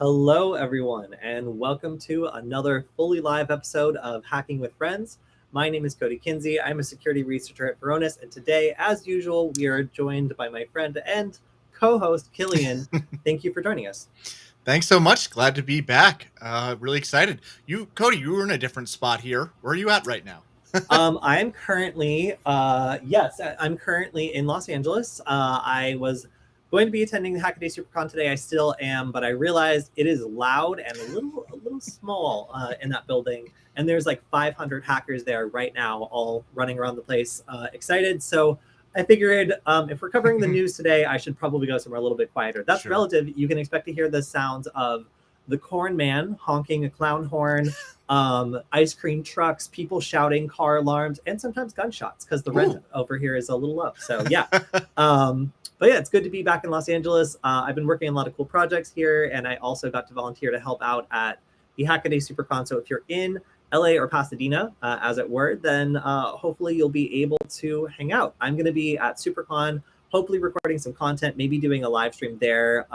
Hello, everyone, and welcome to another fully live episode of Hacking with Friends. My name is Kody KIlian. I'm a security researcher at Varonis, and today, as usual, we are joined by my friend and co-host, Kilian. Thank you for joining us. Thanks so much. Glad to be back. Really excited. Kody, you were in a different spot here. Where are you at right now? I am currently, I'm currently in Los Angeles. I was going to be attending the Hackaday SuperCon today. I still am, but I realized it is loud and a little small in that building. And there's like 500 hackers there right now, all running around the place, excited. So I figured if we're covering the news today, I should probably go somewhere a little bit quieter. That's Sure. relative. You can expect to hear the sounds of the corn man honking a clown horn, ice cream trucks, people shouting, car alarms, and sometimes gunshots because the rent over here is a little low. So yeah. But yeah, it's good to be back in Los Angeles. I've been working on a lot of cool projects here, and I also got to volunteer to help out at the Hackaday SuperCon. So if you're in LA or Pasadena, as it were, then hopefully you'll be able to hang out. I'm going to be at SuperCon, hopefully recording some content, maybe doing a live stream there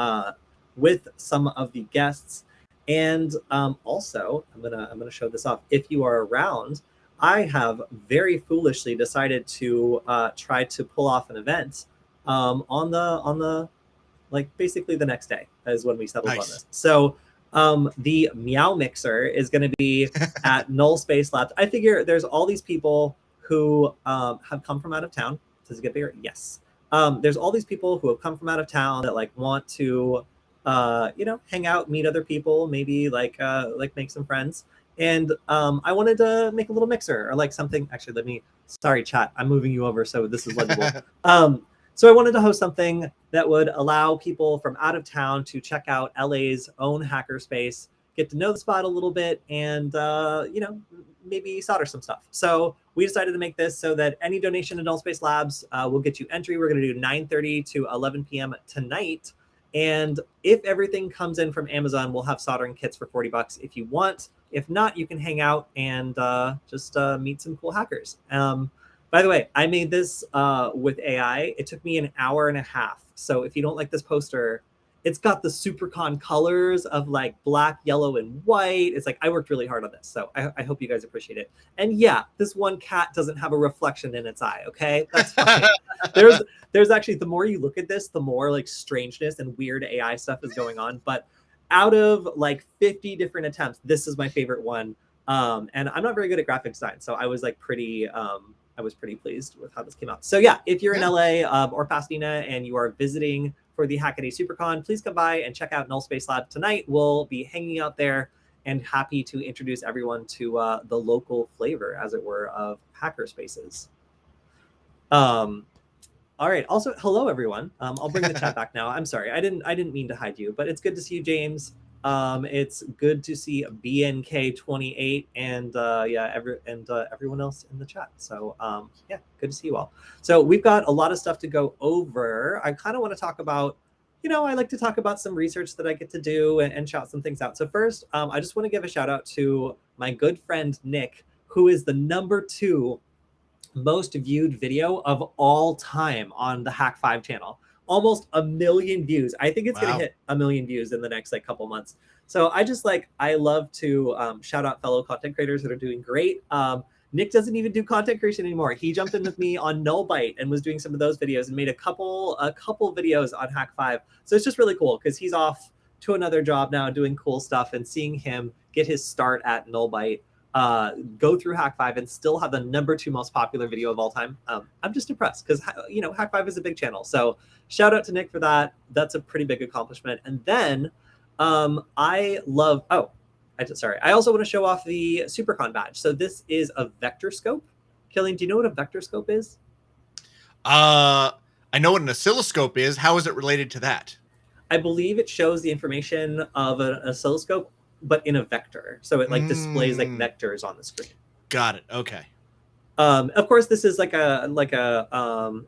with some of the guests. And also, I'm gonna show this off. If you are around, I have very foolishly decided to try to pull off an event on the like basically the next day is when we settled on this. So the Meow Mixer is going to be at Null Space Labs. I figure there's all these people who have come from out of town. Does it get bigger? Yes. There's all these people who have come from out of town that like want to hang out, meet other people, maybe like make some friends. And I wanted to make a little mixer or like something. Actually, sorry, chat, I'm moving you over so this is legible. So I wanted to host something that would allow people from out of town to check out LA's own hackerspace, get to know the spot a little bit, and maybe solder some stuff. So we decided to make this so that any donation to Null Space Labs will get you entry. We're going to do 9:30 to 11 p.m. tonight. And if everything comes in from Amazon, we'll have soldering kits for $40 if you want. If not, you can hang out and just meet some cool hackers. By the way, I made this with AI. It took me an hour and a half. So if you don't like this poster, it's got the SuperCon colors of like black, yellow, and white. It's like I worked really hard on this. So I hope you guys appreciate it. And yeah, this one cat doesn't have a reflection in its eye. Okay, that's fine. There's actually, the more you look at this, the more like strangeness and weird AI stuff is going on. But out of like 50 different attempts, this is my favorite one. And I'm not very good at graphic design, so I was like pretty pleased with how this came out. So yeah, if you're in LA or Pasadena and you are visiting for the Hackaday SuperCon, please come by and check out Null Space Lab tonight. We'll be hanging out there and happy to introduce everyone to the local flavor, as it were, of hacker spaces. All right. Also, hello everyone. I'll bring the chat back now. I'm sorry, I didn't mean to hide you, but it's good to see you, James. It's good to see BNK28 and everyone else in the chat. So yeah, good to see you all. So we've got a lot of stuff to go over. I kind of want to talk about, I like to talk about some research that I get to do and shout some things out. So first, I just want to give a shout out to my good friend Nick, who is the #2 most viewed video of all time on the Hack5 channel. Almost 1 million views. I think it's going to hit 1 million views in the next like couple months. So I love to shout out fellow content creators that are doing great. Nick doesn't even do content creation anymore. He jumped in with me on Nullbyte and was doing some of those videos and made a couple videos on Hack5. So it's just really cool because he's off to another job now doing cool stuff, and seeing him get his start at Nullbyte, go through Hack5 and still have the #2 most popular video of all time. I'm just impressed because Hack5 is a big channel. So shout out to Nick for that. That's a pretty big accomplishment. And then I also want to show off the SuperCon badge. So this is a vector scope. Kilian, do you know what a vector scope is? I know what an oscilloscope is. How is it related to that? I believe it shows the information of an oscilloscope, but in a vector. So it like displays like vectors on the screen. Got it. Okay. Of course, this is like a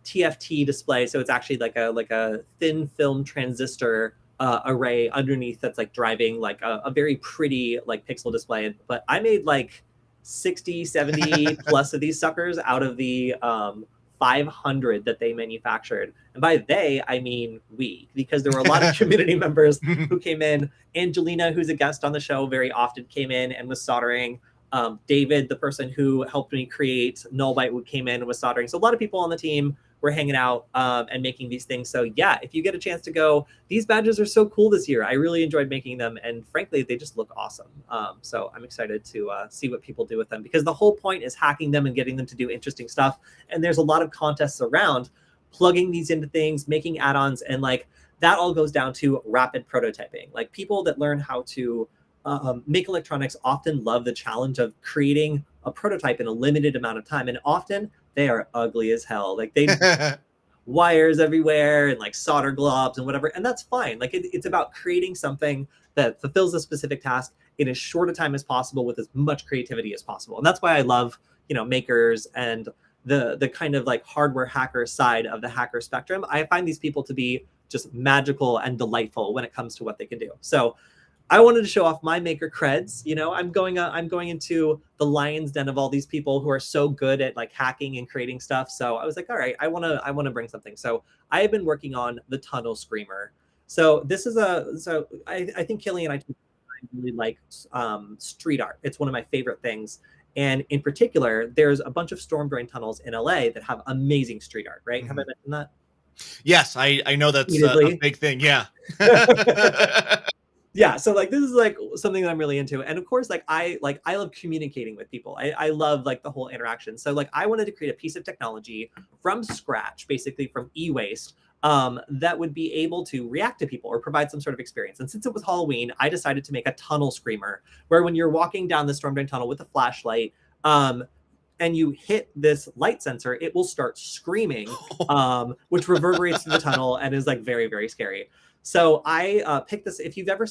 TFT display. So it's actually like a thin film transistor array underneath that's like driving like a very pretty like pixel display. But I made like 60, 70 plus of these suckers out of the 500 that they manufactured. And by they, I mean we, because there were a lot of community members who came in. Angelina, who's a guest on the show, very often came in and was soldering. David, the person who helped me create Nullbyte, came in and was soldering. So a lot of people on the team were hanging out and making these things. So yeah, if you get a chance to go, these badges are so cool this year. I really enjoyed making them, and frankly, they just look awesome. So I'm excited to see what people do with them, because the whole point is hacking them and getting them to do interesting stuff. And there's a lot of contests around plugging these into things, making add-ons, and like that all goes down to rapid prototyping. Like people that learn how to make electronics often love the challenge of creating a prototype in a limited amount of time, and often they are ugly as hell. Like they wires everywhere and like solder globs and whatever, and that's fine. Like it's about creating something that fulfills a specific task in as short a time as possible with as much creativity as possible. And that's why I love, makers and the kind of like hardware hacker side of the hacker spectrum. I find these people to be just magical and delightful when it comes to what they can do. So I wanted to show off my maker creds. I'm going into the lion's den of all these people who are so good at like hacking and creating stuff. So I was like, all right, I want to bring something. So I have been working on the Tunnel Screamer. So this is I think KIlian and I really like street art. It's one of my favorite things. And in particular, there's a bunch of storm drain tunnels in LA that have amazing street art, right? Mm-hmm. Have I mentioned that? Yes, I know that's a big thing. Yeah. Yeah, so like this is like something that I'm really into, and of course, like I love communicating with people. I love like the whole interaction. So like I wanted to create a piece of technology from scratch, basically from e-waste, that would be able to react to people or provide some sort of experience. And since it was Halloween, I decided to make a tunnel screamer, where when you're walking down the storm drain tunnel with a flashlight, and you hit this light sensor, it will start screaming, which reverberates through the tunnel and is like very, very scary. So I picked this. If you've ever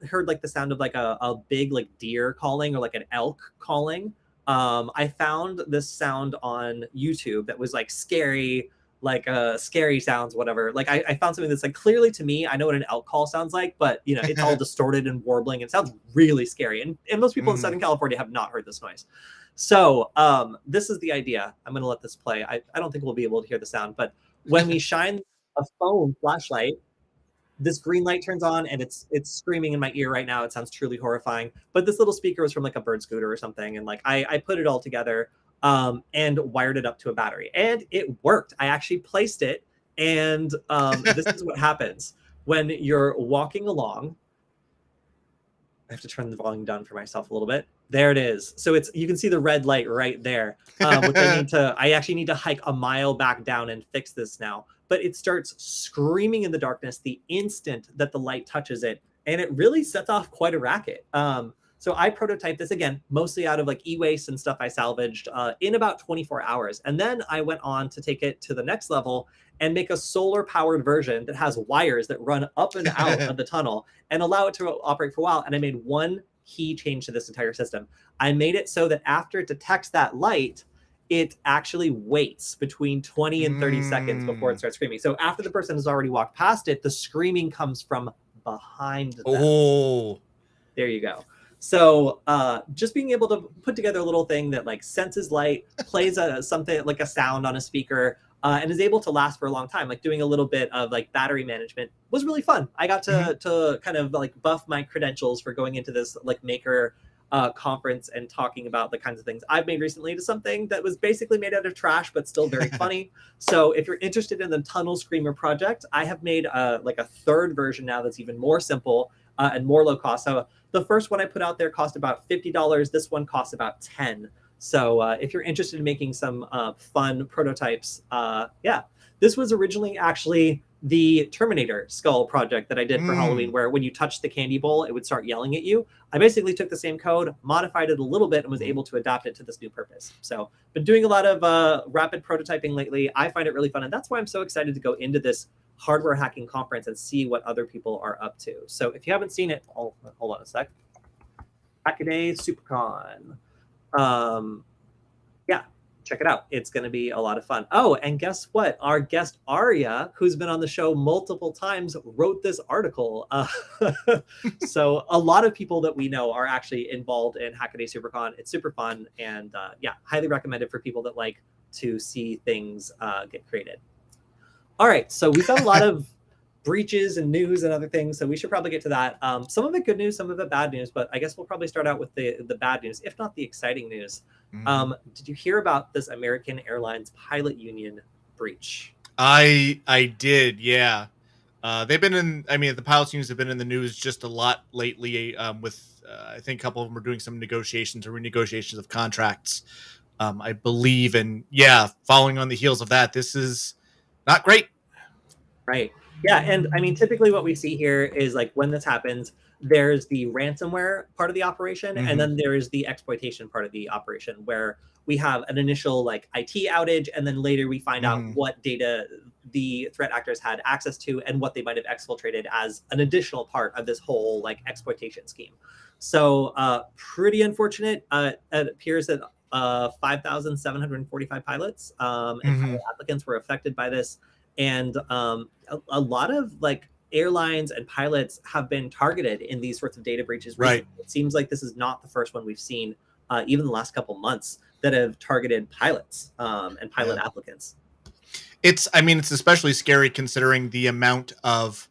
heard like the sound of like a big like deer calling or like an elk calling, I found this sound on YouTube that was like scary, like scary sounds, whatever. Like I found something that's like clearly, to me, I know what an elk call sounds like, but it's all distorted and warbling. It sounds really scary, and most people in Southern California have not heard this noise. So this is the idea. I'm going to let this play. I don't think we'll be able to hear the sound, but when we shine a phone flashlight, this green light turns on, and it's screaming in my ear right now. It sounds truly horrifying. But this little speaker was from like a bird scooter or something, and like I put it all together and wired it up to a battery, and it worked. I actually placed it, and this is what happens when you're walking along. I have to turn the volume down for myself a little bit. There it is. So you can see the red light right there, which I actually need to hike a mile back down and fix this now. But it starts screaming in the darkness the instant that the light touches it. And it really sets off quite a racket. So I prototyped this, again, mostly out of like e-waste and stuff I salvaged in about 24 hours. And then I went on to take it to the next level and make a solar powered version that has wires that run up and out of the tunnel and allow it to operate for a while. And I made one key change to this entire system. I made it so that after it detects that light, it actually waits between 20 and 30 seconds before it starts screaming. So after the person has already walked past it, the screaming comes from behind them. Oh, there you go. So just being able to put together a little thing that like senses light, plays something like a sound on a speaker, and is able to last for a long time. Like doing a little bit of like battery management was really fun. I got to kind of like buff my credentials for going into this like maker conference and talking about the kinds of things I've made recently to something that was basically made out of trash, but still very funny. So if you're interested in the Tunnel Screamer project, I have made like a third version now that's even more simple and more low cost. So the first one I put out there cost about $50. This one costs about $10. So if you're interested in making some fun prototypes, yeah, this was originally actually the Terminator skull project that I did for Halloween, where when you touched the candy bowl, it would start yelling at you. I basically took the same code, modified it a little bit, and was able to adapt it to this new purpose. So been doing a lot of rapid prototyping lately. I find it really fun, and that's why I'm so excited to go into this hardware hacking conference and see what other people are up to. So if you haven't seen it, hold on a sec. Hackaday SuperCon. Yeah, check it out. It's going to be a lot of fun. Oh, and guess what? Our guest Aria, who's been on the show multiple times, wrote this article. So a lot of people that we know are actually involved in Hackaday SuperCon. It's super fun, and yeah, highly recommended for people that like to see things get created. All right, so we've got a lot of breaches and news and other things, so we should probably get to that. Some of it good news, some of it bad news, but I guess we'll probably start out with the bad news, if not the exciting news. Did you hear about this American Airlines pilot union breach? I did, yeah. They've been in. I mean, the pilots unions have been in the news just a lot lately. With I think a couple of them are doing some negotiations or renegotiations of contracts, I believe. And yeah, following on the heels of that, this is not great. Right. Yeah, and I mean, typically what we see here is like when this happens, there's the ransomware part of the operation, and then there is the exploitation part of the operation, where we have an initial like IT outage, and then later we find out what data the threat actors had access to and what they might have exfiltrated as an additional part of this whole like exploitation scheme. So pretty unfortunate. It appears that 5,745 pilots and pilot applicants were affected by this. And a lot of like airlines and pilots have been targeted in these sorts of data breaches. Right. It seems like this is not the first one we've seen, even the last couple months, that have targeted pilots and pilot applicants. I mean, it's especially scary considering the amount of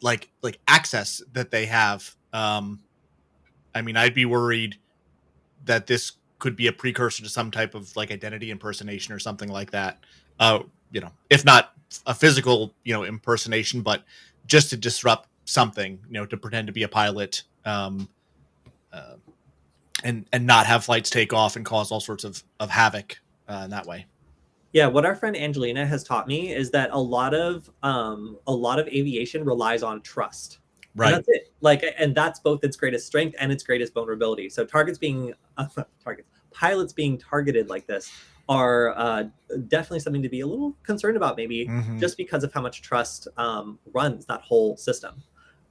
like access that they have. I mean, I'd be worried that this could be a precursor to some type of like identity impersonation or something like that. If not a physical, impersonation, but just to disrupt something, to pretend to be a pilot, and not have flights take off and cause all sorts of havoc in that way. Yeah, what our friend Angelina has taught me is that a lot of aviation relies on trust. Right. And that's it. Like, and that's both its greatest strength and its greatest vulnerability. So pilots being targeted like this are definitely something to be a little concerned about, maybe just because of how much trust runs that whole system.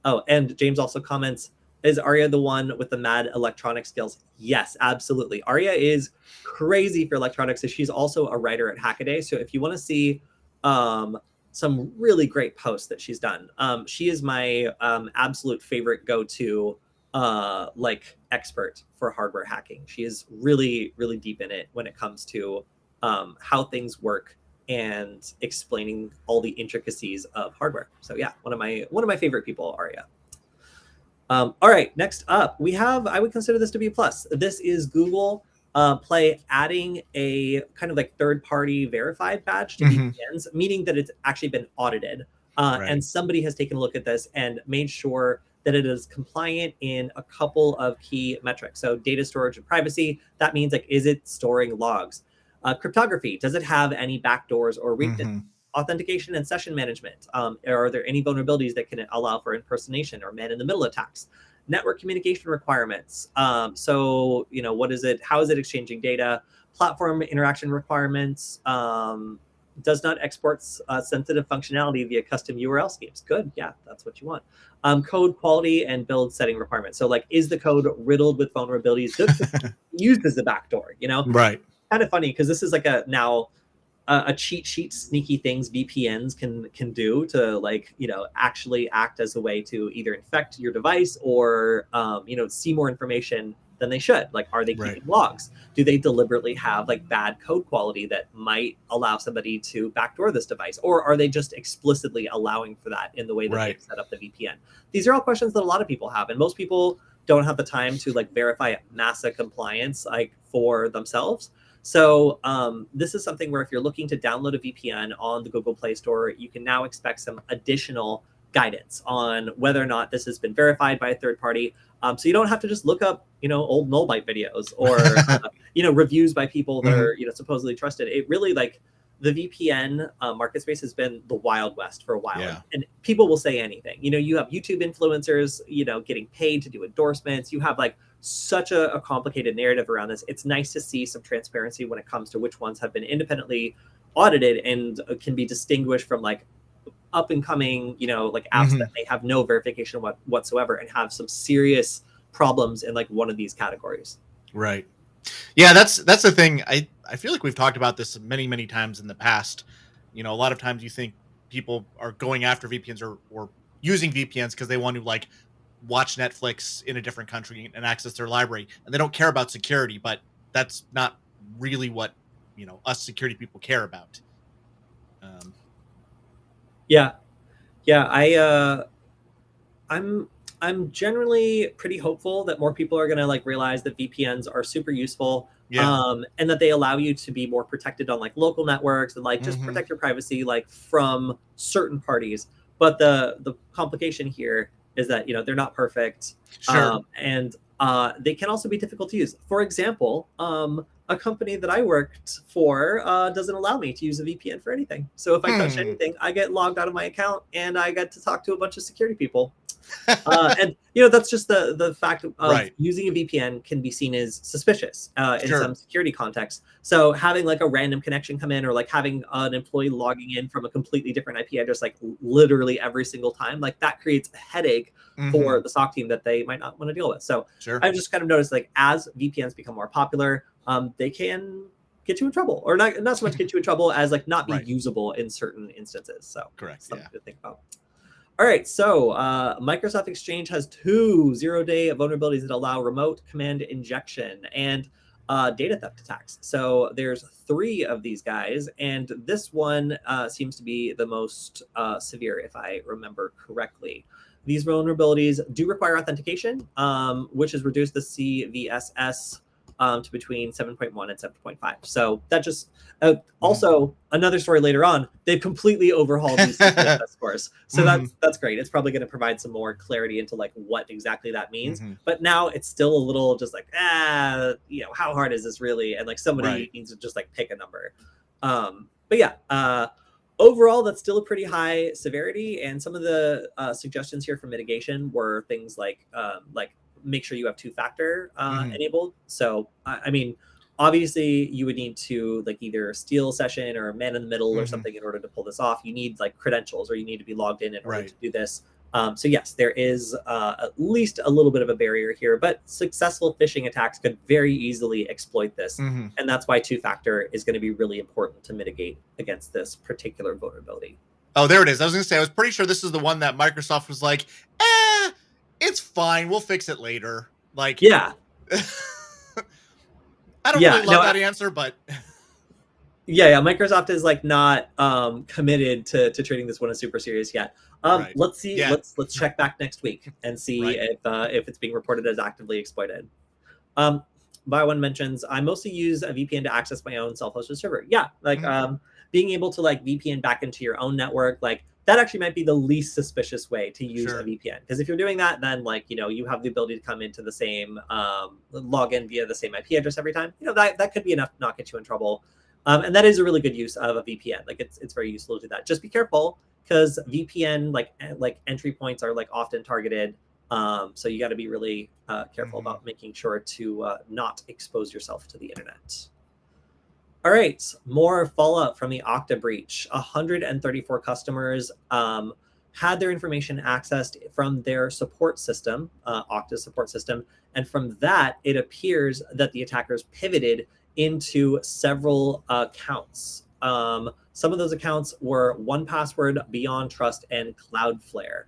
Oh, and James also comments, is Aria the one with the mad electronic skills? Yes, absolutely. Aria is crazy for electronics. So she's also a writer at Hackaday. So if you want to see some really great posts that she's done, she is my absolute favorite go-to like expert for hardware hacking. She is really, really deep in it when it comes to how things work and explaining all the intricacies of hardware. So yeah, one of my favorite people, Aria. All right, next up, we have, I would consider this to be a plus. This is Google Play adding a kind of like third-party verified badge to VPNs, meaning that it's actually been audited. And somebody has taken a look at this and made sure that it is compliant in a couple of key metrics. So data storage and privacy, that means like, is it storing logs? Cryptography, does it have any backdoors or weaknesses? Authentication and session management. Are there any vulnerabilities that can allow for impersonation or man-in-the-middle attacks? Network communication requirements. So, what is it? How is it exchanging data? Platform interaction requirements. Does not export sensitive functionality via custom URL schemes. Good, yeah, that's what you want. Code quality and build setting requirements. So, like, is the code riddled with vulnerabilities used as a backdoor? Right. Kind of funny because this is like a cheat sheet, sneaky things VPNs can do to actually act as a way to either infect your device or see more information than they should. Like, are they keeping logs? Do they deliberately have like bad code quality that might allow somebody to backdoor this device, or are they just explicitly allowing for that in the way that they've set up the VPN? These are all questions that a lot of people have, and most people don't have the time to like verify massa compliance like for themselves. So this is something where if you're looking to download a VPN on the Google Play Store, you can now expect some additional guidance on whether or not this has been verified by a third party. So you don't have to just look up, old nullbyte videos or, reviews by people that are, supposedly trusted. It really like the VPN market space has been the Wild West for a while. Yeah. And people will say anything. You have YouTube influencers, getting paid to do endorsements. You have like such a complicated narrative around this. It's nice to see some transparency when it comes to which ones have been independently audited and can be distinguished from like up and coming, like apps that may have no verification whatsoever and have some serious problems in like one of these categories. Right. Yeah, that's the thing. I feel like we've talked about this many, many times in the past. A lot of times you think people are going after VPNs or using VPNs because they want to like watch Netflix in a different country and access their library, and they don't care about security. But that's not really what us security people care about. Yeah. I'm generally pretty hopeful that more people are going to like realize that VPNs are super useful, and that they allow you to be more protected on like local networks and like just protect your privacy like from certain parties. But the complication here is that they're not perfect, and they can also be difficult to use. For example, a company that I worked for doesn't allow me to use a VPN for anything. So if I touch anything, I get logged out of my account and I get to talk to a bunch of security people. And that's just the fact of using a VPN can be seen as suspicious in some security contexts. So having like a random connection come in, or like having an employee logging in from a completely different IP address, like literally every single time, like that creates a headache for the SOC team that they might not want to deal with. So I've just kind of noticed, like, as VPNs become more popular, they can get you in trouble, or not so much get you in trouble as like not be usable in certain instances. So something to think about. All right, so Microsoft Exchange has 2 zero-day vulnerabilities that allow remote command injection and data theft attacks. So there's 3 of these guys, and this one seems to be the most severe, if I remember correctly. These vulnerabilities do require authentication, which has reduced the CVSS to between 7.1 and 7.5. So that just also another story later on, they've completely overhauled these CVSS scores. So that's great. It's probably going to provide some more clarity into like what exactly that means. But now it's still a little just like, how hard is this really? And like somebody needs to just like pick a number. But yeah, overall, that's still a pretty high severity. And some of the suggestions here for mitigation were things like make sure you have 2-factor enabled. So, I mean, obviously you would need to like either steal a session or man in the middle or something in order to pull this off. You need like credentials, or you need to be logged in order to do this. So yes, there is at least a little bit of a barrier here, but successful phishing attacks could very easily exploit this. And that's why 2-factor is going to be really important to mitigate against this particular vulnerability. Oh, there it is. I was going to say, I was pretty sure this is the one that Microsoft was like, it's fine, we'll fix it later. Like, I don't really love that answer, but Microsoft is like not committed to treating this one as super serious yet. Let's see. Let's check back next week and see if it's being reported as actively exploited. Byone mentions, I mostly use a VPN to access my own self-hosted server. Being able to like VPN back into your own network, like that actually might be the least suspicious way to use a VPN. Because if you're doing that, then like, you have the ability to come into the same login via the same IP address every time. That could be enough to not get you in trouble. And that is a really good use of a VPN. Like it's very useful to do that. Just be careful, because VPN like entry points are like often targeted. So you got to be really careful about making sure to not expose yourself to the internet. All right, more fallout from the Okta breach. 134 customers had their information accessed from their support system, Okta's support system. And from that, it appears that the attackers pivoted into several accounts. Some of those accounts were 1Password, BeyondTrust, and Cloudflare.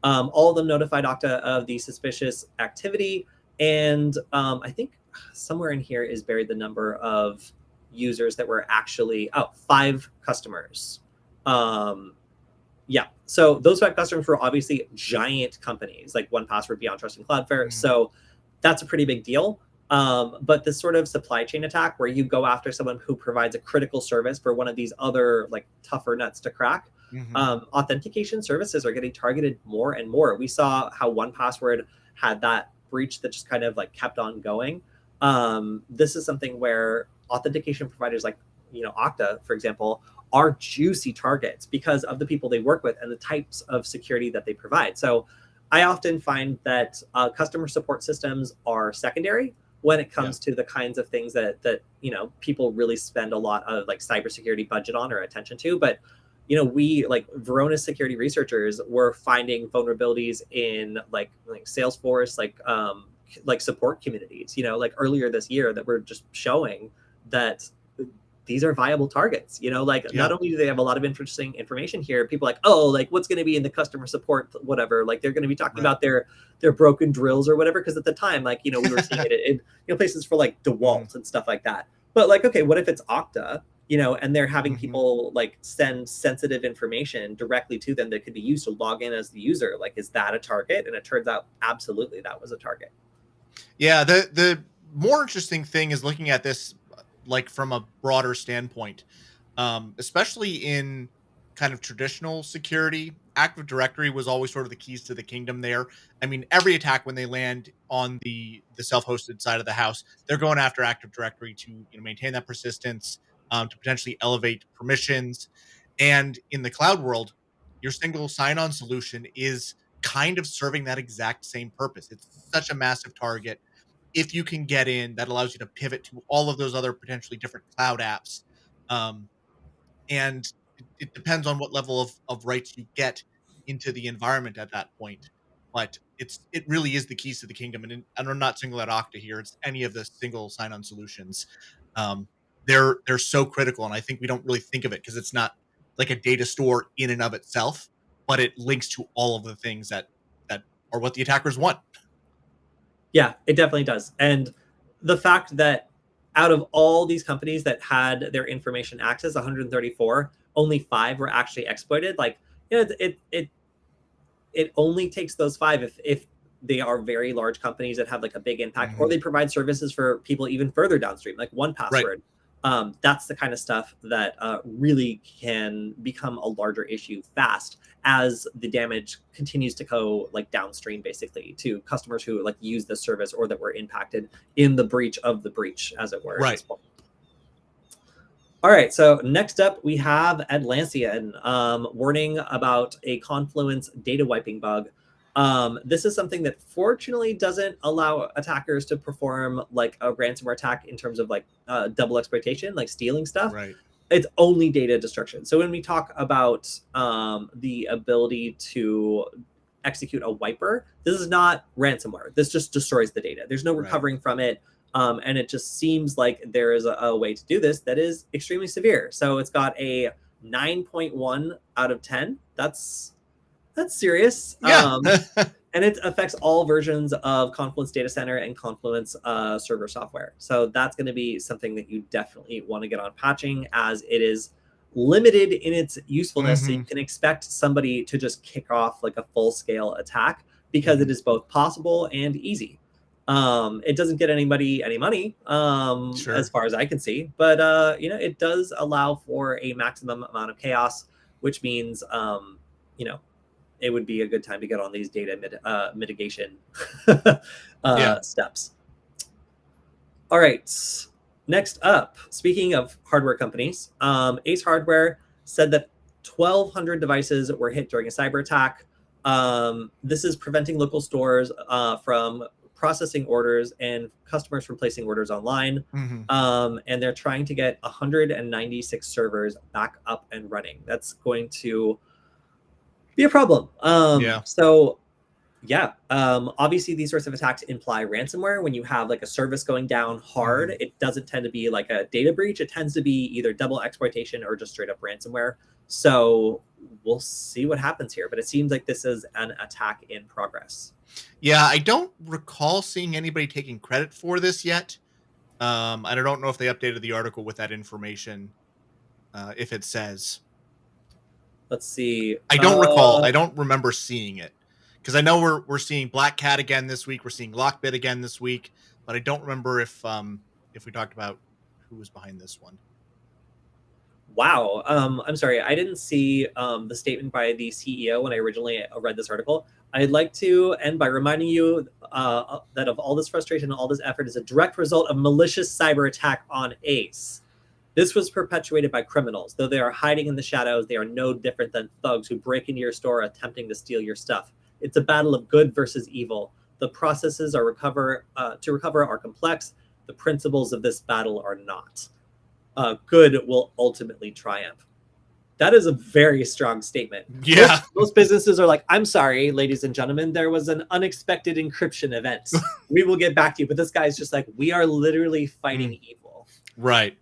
All of them notified Okta of the suspicious activity. And I think somewhere in here is buried the number of users that were actually 5 customers. So those 5 customers were obviously giant companies like 1Password, BeyondTrust, and Cloudflare. So that's a pretty big deal. But this sort of supply chain attack where you go after someone who provides a critical service for one of these other like tougher nuts to crack, authentication services are getting targeted more and more. We saw how 1Password had that breach that just kind of like kept on going. This is something where authentication providers like Okta, for example, are juicy targets because of the people they work with and the types of security that they provide. So I often find that customer support systems are secondary when it comes to the kinds of things that people really spend a lot of like cybersecurity budget on or attention to. But we like Varonis security researchers were finding vulnerabilities in like Salesforce, like support communities, like earlier this year, that were just showing that these are viable targets. Not only do they have a lot of interesting information here, people like, what's going to be in the customer support, whatever, like they're going to be talking about their broken drills or whatever. Because at the time, we were seeing it in places for like DeWalt and stuff like that. But like, okay, what if it's Okta, and they're having Mhm. people like send sensitive information directly to them that could be used to log in as the user? Like, is that a target? And it turns out absolutely that was a target. Yeah, the more interesting thing is looking at this like from a broader standpoint, especially in kind of traditional security. Active Directory was always sort of the keys to the kingdom there. I mean, every attack when they land on the self-hosted side of the house, they're going after Active Directory to maintain that persistence, to potentially elevate permissions. And in the cloud world, your single sign-on solution is kind of serving that exact same purpose. It's such a massive target. If you can get in, that allows you to pivot to all of those other potentially different cloud apps. Um, and it depends on what level of rights you get into the environment at that point. But it really is the keys to the kingdom. And I'm not single out Okta here. It's any of the single sign-on solutions. Um, they're so critical, and I think we don't really think of it because it's not like a data store in and of itself, but it links to all of the things that are what the attackers want. Yeah, it definitely does. And the fact that out of all these companies that had their information access, 134, only 5 were actually exploited. Like, it only takes those 5 if they are very large companies that have like a big impact, or Mhm. they provide services for people even further downstream, like one Right. password. That's the kind of stuff that really can become a larger issue fast as the damage continues to go like downstream, basically to customers who like use the service or that were impacted in the breach of the breach, as it were, at Right. this point. All right, so next up we have Atlassian warning about a Confluence data wiping bug. This is something that fortunately doesn't allow attackers to perform like a ransomware attack in terms of like double exploitation, like stealing stuff. Right. It's only data destruction. So when we talk about the ability to execute a wiper, this is not ransomware. This just destroys the data. There's no Right. recovering from it. And it just seems like there is a way to do this that is extremely severe. So it's got a 9.1 out of 10. That's serious. Yeah. And it affects all versions of Confluence Data Center and Confluence server software. So that's going to be something that you definitely want to get on patching, as it is limited in its usefulness. So you Mhm. can expect somebody to just kick off like a full scale attack because Mhm. it is both possible and easy. It doesn't get anybody any money, as Sure. far as I can see, but it does allow for a maximum amount of chaos, which means it would be a good time to get on these data mitigation Yeah. steps. All right. Next up, speaking of hardware companies, Ace Hardware said that 1,200 devices were hit during a cyber attack. This is preventing local stores from processing orders and customers from placing orders online. Mhm. And they're trying to get 196 servers back up and running. That's going to be a problem. Yeah. So yeah, obviously these sorts of attacks imply ransomware. When you have like a service going down hard, Mhm. it doesn't tend to be like a data breach. It tends to be either double exploitation or just straight up ransomware. So we'll see what happens here, but it seems like this is an attack in progress. Yeah, I don't recall seeing anybody taking credit for this yet. And I don't know if they updated the article with that information, if it says. Let's see. I don't recall. I don't remember seeing it, because I know we're seeing Black Cat again this week. We're seeing Lockbit again this week, but I don't remember if we talked about who was behind this one. Wow. I'm sorry. I didn't see the statement by the CEO when I originally read this article. I'd like to end by reminding you that of all this frustration and all this effort is a direct result of malicious cyber attack on Ace. This was perpetuated by criminals. Though they are hiding in the shadows, they are no different than thugs who break into your store attempting to steal your stuff. It's a battle of good versus evil. The processes to recover are complex. The principles of this battle are not. Good will ultimately triumph. That is a very strong statement. Yeah. Most businesses are like, I'm sorry, ladies and gentlemen, there was an unexpected encryption event. We will get back to you. But this guy's just like, we are literally fighting evil. Right.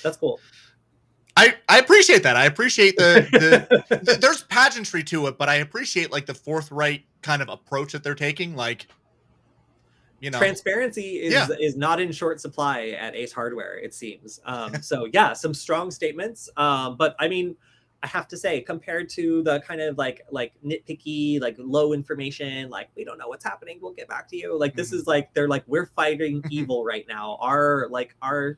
That's cool. I appreciate that. I appreciate the there's pageantry to it, but I appreciate like the forthright kind of approach that they're taking. Like, Transparency is not in short supply at Ace Hardware, it seems. So yeah, some strong statements. But I mean, I have to say, compared to the kind of like nitpicky, like low information, like we don't know what's happening, we'll get back to you. Like this is like they're like we're fighting evil right now. Our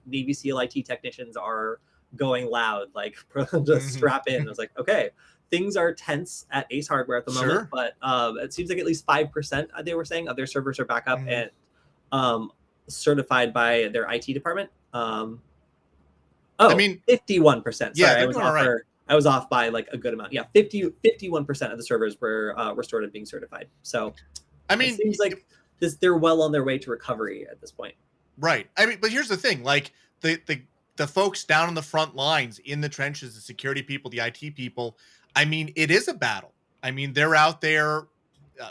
Navy SEAL IT technicians are going loud. Like just strap in. I was like, okay. Things are tense at Ace Hardware at the moment, but it seems like at least 5% they were saying of their servers are back up and certified by their IT department. I mean 51%. Sorry, I was off by like a good amount. Yeah, 51% of the servers were started being certified. So I mean, it seems like they're well on their way to recovery at this point. Right. I mean, but here's the thing: like the folks down on the front lines in the trenches, the security people, the IT people. I mean, it is a battle. I mean, they're out there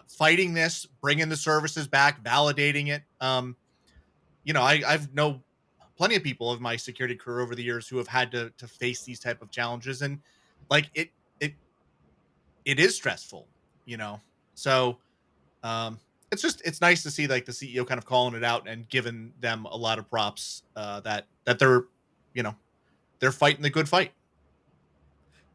fighting this, bringing the services back, validating it. I've known plenty of people of my security career over the years who have had to face these type of challenges, and like it is stressful, So it's nice to see like the CEO kind of calling it out and giving them a lot of props that they're they're fighting the good fight.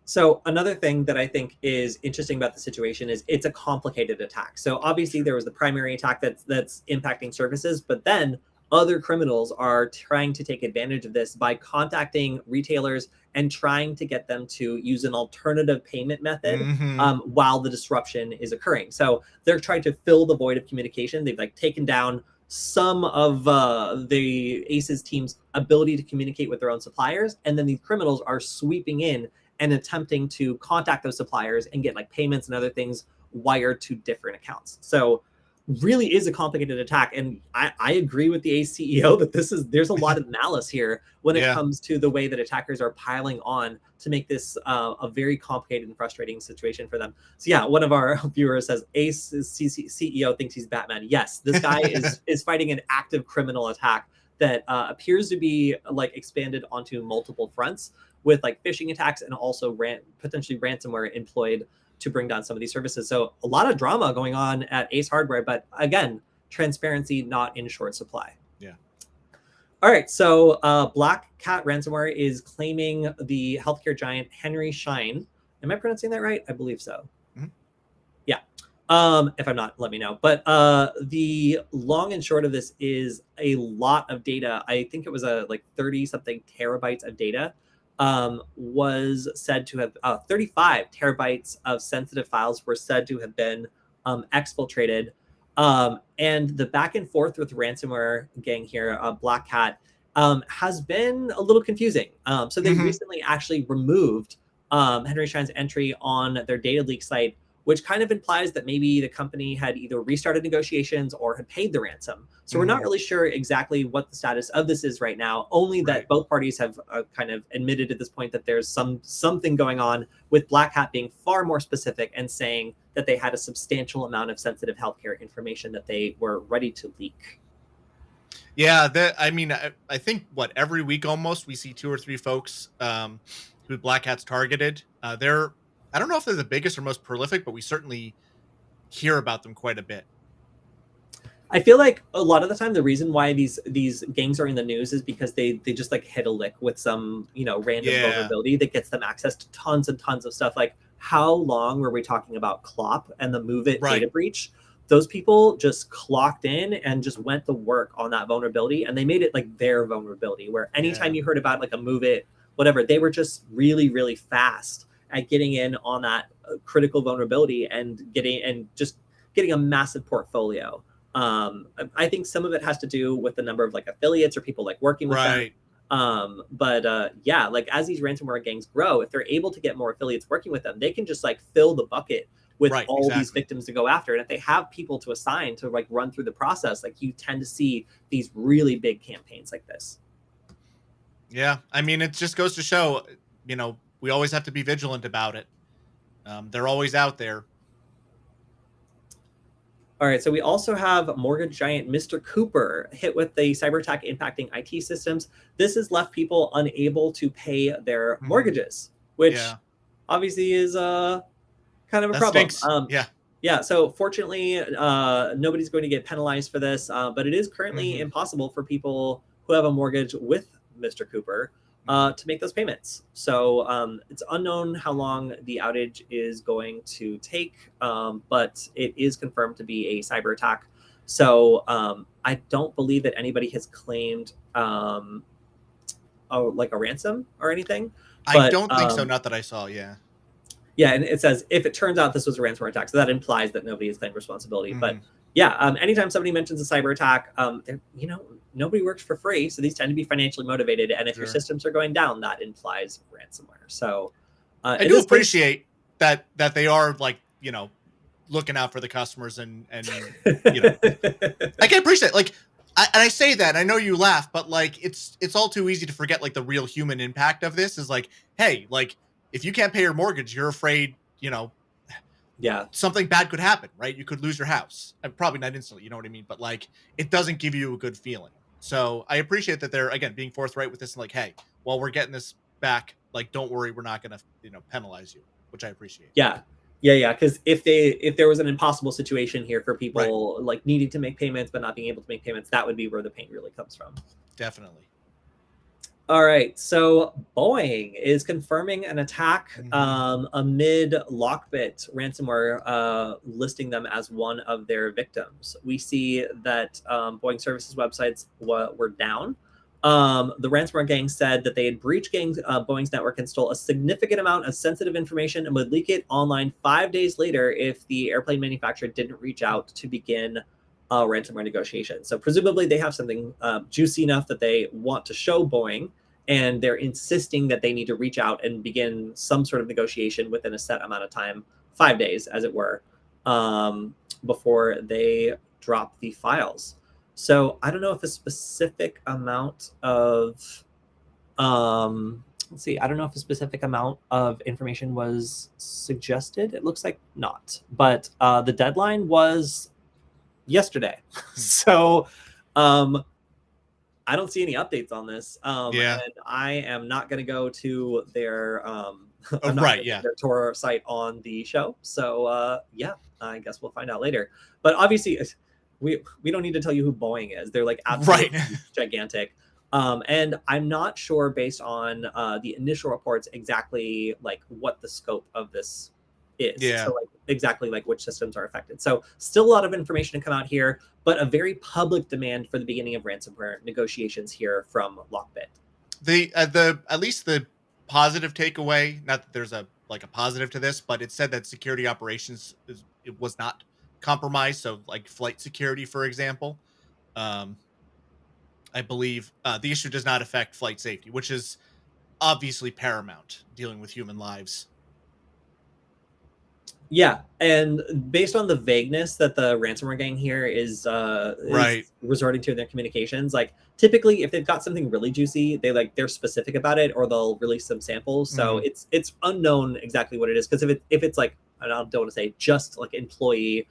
So another thing that I think is interesting about the situation is it's a complicated attack. So obviously there was the primary attack that's impacting services, but then other criminals are trying to take advantage of this by contacting retailers and trying to get them to use an alternative payment method while the disruption is occurring. So they're trying to fill the void of communication. They've like taken down some of the ACE's team's ability to communicate with their own suppliers, and then these criminals are sweeping in and attempting to contact those suppliers and get like payments and other things wired to different accounts. So really is a complicated attack. And I agree with the ACE CEO that there's a lot of malice here when it comes to the way that attackers are piling on to make this a very complicated and frustrating situation for them. So yeah, one of our viewers says ACE's CEO thinks he's Batman. Yes, this guy is fighting an active criminal attack that appears to be like expanded onto multiple fronts, with like phishing attacks and also potentially ransomware employed to bring down some of these services. So a lot of drama going on at Ace Hardware, but again, transparency not in short supply. Yeah. All right. So Black Cat Ransomware is claiming the healthcare giant Henry Schein. Am I pronouncing that right? I believe so. Yeah. If I'm not, let me know. But the long and short of this is a lot of data. I think it was like 30 something terabytes of data. Was said to have 35 terabytes of sensitive files were said to have been exfiltrated. And the back and forth with ransomware gang here, Black Cat, has been a little confusing. So they recently actually removed Henry Schein's entry on their data leak site, which kind of implies that maybe the company had either restarted negotiations or had paid the ransom. So we're not really sure exactly what the status of this is right now, only that both parties have kind of admitted at this point that there's something going on, with Black Hat being far more specific and saying that they had a substantial amount of sensitive healthcare information that they were ready to leak. Yeah, I think every week almost we see 2 or 3 folks who Black Hat's targeted. I don't know if they're the biggest or most prolific, but we certainly hear about them quite a bit. I feel like a lot of the time the reason why these gangs are in the news is because they just like hit a lick with some random vulnerability that gets them access to tons and tons of stuff. Like how long were we talking about Clop and the Move It data breach? Those people just clocked in and just went to work on that vulnerability, and they made it like their vulnerability. Where anytime you heard about like a Move It, whatever, they were just really, really fast at getting in on that critical vulnerability and getting a massive portfolio. I think some of it has to do with the number of like affiliates or people like working with them. But like as these ransomware gangs grow, if they're able to get more affiliates working with them, they can just like fill the bucket with all these victims to go after. And if they have people to assign to like run through the process, like you tend to see these really big campaigns like this. Yeah. I mean, it just goes to show, we always have to be vigilant about it. They're always out there. All right, so we also have mortgage giant Mr. Cooper hit with the cyber attack impacting IT systems. This has left people unable to pay their mortgages, which obviously is kind of a problem. Yeah. Yeah, so fortunately, nobody's going to get penalized for this, but it is currently impossible for people who have a mortgage with Mr. Cooper to make those payments. So it's unknown how long the outage is going to take, but it is confirmed to be a cyber attack. So I don't believe that anybody has claimed like a ransom or anything. I don't think so. Not that I saw. Yeah. Yeah, and it says if it turns out this was a ransomware attack, so that implies that nobody has claimed responsibility. But yeah, anytime somebody mentions a cyber attack, nobody works for free, so these tend to be financially motivated. And if your systems are going down, that implies ransomware. So I do appreciate that they are like looking out for the customers and I can appreciate like. I say that, and I know you laugh, but like it's all too easy to forget like the real human impact of this is like, hey, like if you can't pay your mortgage, you're afraid, something bad could happen, right? You could lose your house, and probably not instantly, you know what I mean? But like, it doesn't give you a good feeling. So I appreciate that they're again being forthright with this and like, hey, well, we're getting this back. Like, don't worry, we're not gonna, penalize you, which I appreciate. Yeah. Because if there was an impossible situation here for people like needing to make payments but not being able to make payments, that would be where the pain really comes from. Definitely. All right, so Boeing is confirming an attack amid Lockbit ransomware, listing them as one of their victims. We see that Boeing services websites were down. The ransomware gang said that they had breached Boeing's network and stole a significant amount of sensitive information and would leak it online 5 days later if the airplane manufacturer didn't reach out to begin ransomware negotiations. So presumably they have something juicy enough that they want to show Boeing, and they're insisting that they need to reach out and begin some sort of negotiation within a set amount of time, 5 days, as it were, before they drop the files. So I don't know if a specific amount of, I don't know if a specific amount of information was suggested. It looks like not, but the deadline was yesterday. So I don't see any updates on this. And I am not going to go to their their Tor site on the show. So I guess we'll find out later. But obviously, we don't need to tell you who Boeing is. They're like absolutely gigantic. And I'm not sure based on the initial reports exactly like what the scope of this is. So like exactly like which systems are affected. So still a lot of information to come out here, but a very public demand for the beginning of ransomware negotiations here from Lockbit. The at least the positive takeaway, not that there's a positive to this, but it said that security operations it was not compromised. So like flight security, for example, I believe the issue does not affect flight safety, which is obviously paramount dealing with human lives. Yeah, and based on the vagueness that the ransomware gang here is resorting to in their communications, like typically if they've got something really juicy, they're specific about it, or they'll release some samples. So it's unknown exactly what it is, because if it's like, I don't want to say just like employee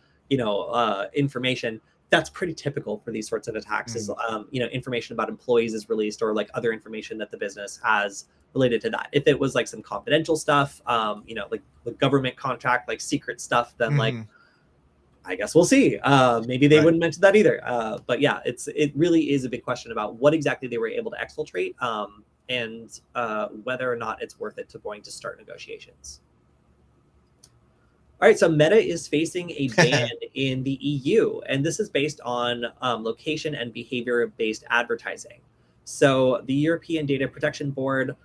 information, that's pretty typical for these sorts of attacks. Is information about employees is released, or like other information that the business has related to that. If it was like some confidential stuff, like the government contract, like secret stuff, then like I guess we'll see. Maybe they wouldn't mention that either. But yeah, it really is a big question about what exactly they were able to exfiltrate, and whether or not it's worth it to Boeing to start negotiations. All right, so Meta is facing a ban in the EU, and this is based on location and behavior-based advertising. So the European Data Protection Board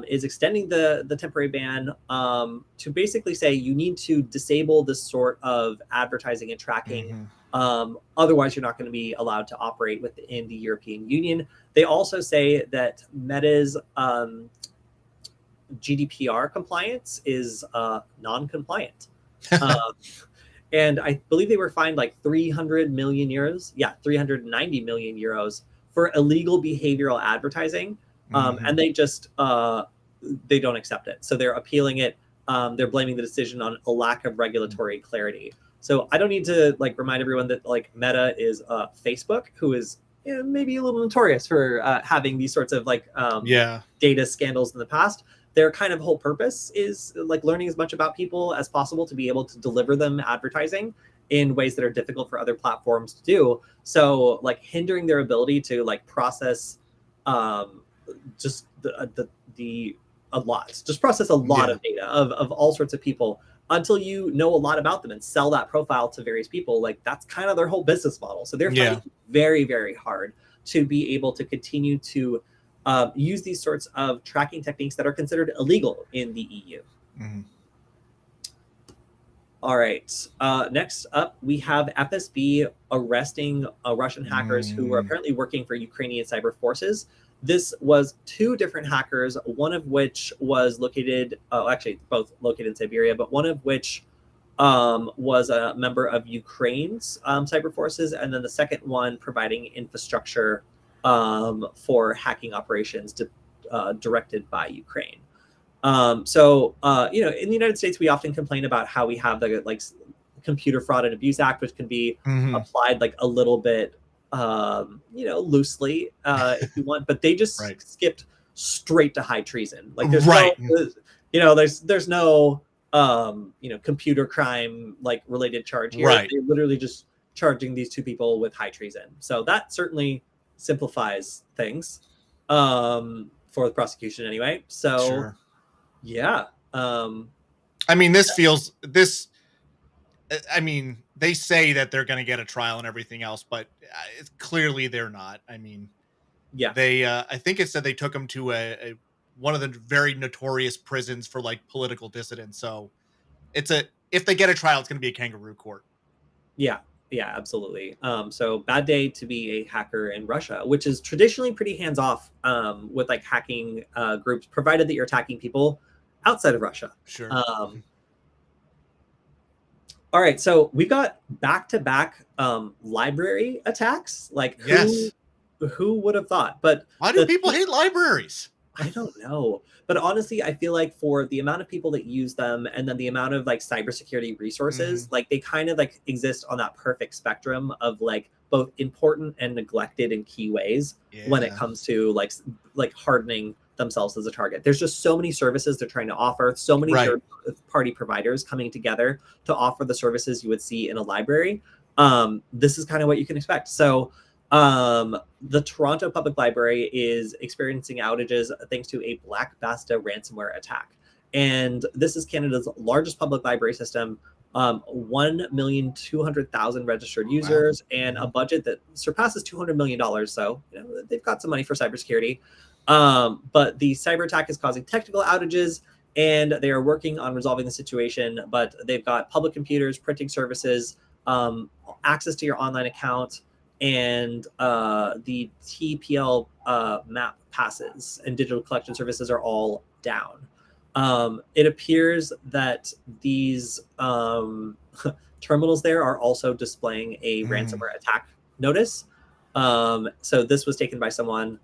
is extending the temporary ban to basically say you need to disable this sort of advertising and tracking. Otherwise, you're not going to be allowed to operate within the European Union. They also say that Meta's GDPR compliance is non-compliant. And I believe they were fined like 300 million euros. Yeah, 390 million euros for illegal behavioral advertising. And they just they don't accept it. So they're appealing it. They're blaming the decision on a lack of regulatory clarity. So I don't need to like remind everyone that like Meta is Facebook, who is maybe a little notorious for having these sorts of like data scandals in the past. their kind of whole purpose is like learning as much about people as possible to be able to deliver them advertising in ways that are difficult for other platforms to do. So like hindering their ability to like process just process a lot of data of all sorts of people until you know a lot about them and sell that profile to various people. Like that's kind of their whole business model. So they're fighting very, very hard to be able to continue to use these sorts of tracking techniques that are considered illegal in the EU. Mm-hmm. All right. Next up, we have FSB arresting Russian hackers who were apparently working for Ukrainian cyber forces. This was 2 different hackers, one of which was located, actually both located in Siberia, but one of which was a member of Ukraine's cyber forces, and then the second one providing infrastructure for hacking operations directed by Ukraine. So in the United States, we often complain about how we have the like Computer Fraud and Abuse Act, which can be applied like a little bit loosely if you want, but they just skipped straight to high treason. Like there's there's no computer crime like related charge here. They're literally just charging these 2 people with high treason. So that certainly simplifies things for the prosecution anyway. So yeah. I mean, they say that they're going to get a trial and everything else, but clearly they're not. I mean, they, I think it said they took them to one of the very notorious prisons for like political dissidents. So if they get a trial, it's going to be a kangaroo court. Yeah, absolutely. So bad day to be a hacker in Russia, which is traditionally pretty hands off with like hacking groups, provided that you're attacking people outside of Russia. Sure. All right, so we've got back-to-back library attacks. Like, who would have thought? But why do people hate libraries? I don't know. But honestly, I feel like for the amount of people that use them and then the amount of like cybersecurity resources, like they kind of like exist on that perfect spectrum of like both important and neglected in key ways when it comes to like hardening themselves as a target. There's just so many services they're trying to offer, so many third-party providers coming together to offer the services you would see in a library. This is kind of what you can expect. So the Toronto Public Library is experiencing outages thanks to a Black Basta ransomware attack. And this is Canada's largest public library system, 1,200,000 registered users, and a budget that surpasses $200 million. So they've got some money for cybersecurity. But the cyber attack is causing technical outages, and they are working on resolving the situation. But they've got public computers, printing services, access to your online account, and the TPL map passes and digital collection services are all down. It appears that these terminals there are also displaying a ransomware attack notice. So this was taken by someone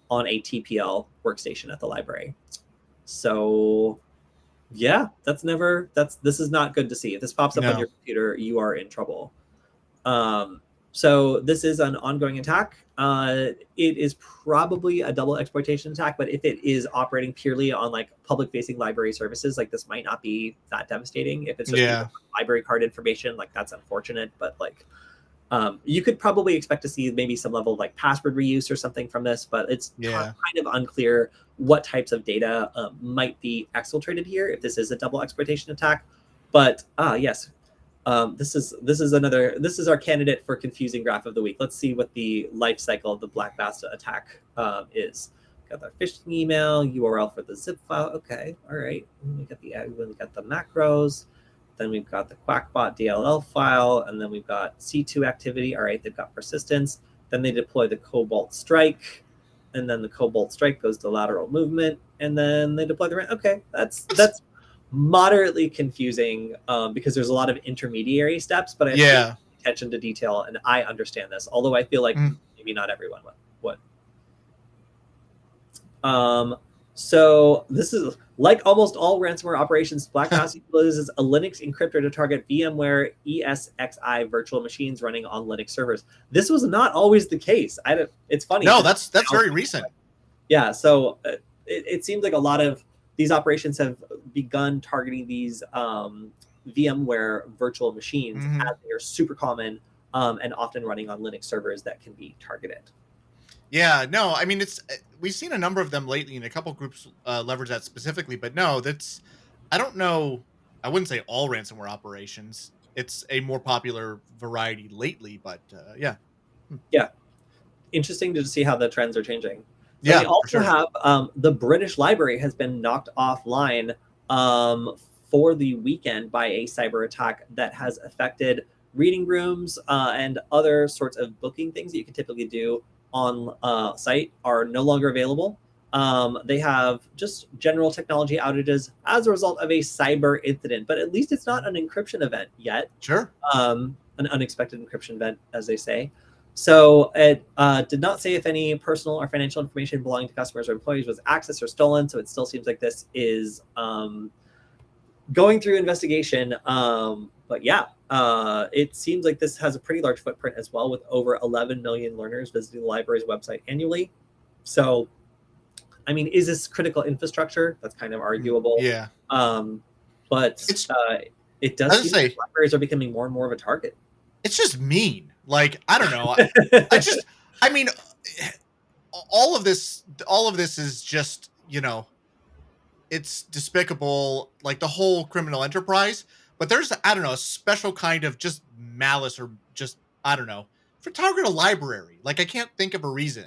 on a TPL workstation at the library. So yeah, this is not good to see. If this pops up on your computer, you are in trouble. So this is an ongoing attack. It is probably a double exploitation attack, but if it is operating purely on like public facing library services, like this might not be that devastating. If it's just library card information, like that's unfortunate, but like you could probably expect to see maybe some level of like password reuse or something from this, but it's kind of unclear what types of data might be exfiltrated here if this is a double exploitation attack. But yes, this is our candidate for confusing graph of the week. Let's see what the life cycle of the Black Basta attack is. Got the phishing email, URL for the zip file. Okay, all right. We got the macros. Then we've got the Quackbot DLL file, and then we've got C2 activity. All right, they've got persistence. Then they deploy the Cobalt Strike, and then the Cobalt Strike goes to lateral movement, and then they deploy the. Okay, that's moderately confusing because there's a lot of intermediary steps, but I pay attention to detail, and I understand this. Although I feel like maybe not everyone would. So this is like almost all ransomware operations. Black Basta uses a Linux encryptor to target VMware ESXi virtual machines running on Linux servers. This was not always the case. It's funny. No, that's very recent. Yeah. So it seems like a lot of these operations have begun targeting these VMware virtual machines as they are super common and often running on Linux servers that can be targeted. Yeah, no, I mean, we've seen a number of them lately, and a couple groups leverage that specifically. But no, I don't know. I wouldn't say all ransomware operations. It's a more popular variety lately, but yeah. Yeah, interesting to see how the trends are changing. So Yeah, we also for sure. have the British Library has been knocked offline for the weekend by a cyber attack that has affected reading rooms and other sorts of booking things that you can typically do on site are no longer available. They have just general technology outages as a result of a cyber incident, but at least it's not an encryption event yet. Sure. An unexpected encryption event, as they say. So it did not say if any personal or financial information belonging to customers or employees was accessed or stolen. So it still seems like this is going through investigation. But yeah, it seems like this has a pretty large footprint as well, with over 11 million learners visiting the library's website annually. So, I mean, is this critical infrastructure? That's kind of arguable. Yeah. But it does seem like libraries are becoming more and more of a target. It's just mean. Like, I don't know. I mean, all of this is just, it's despicable, like the whole criminal enterprise. But there's, I don't know, a special kind of just malice or just, I don't know, for target a library. Like, I can't think of a reason.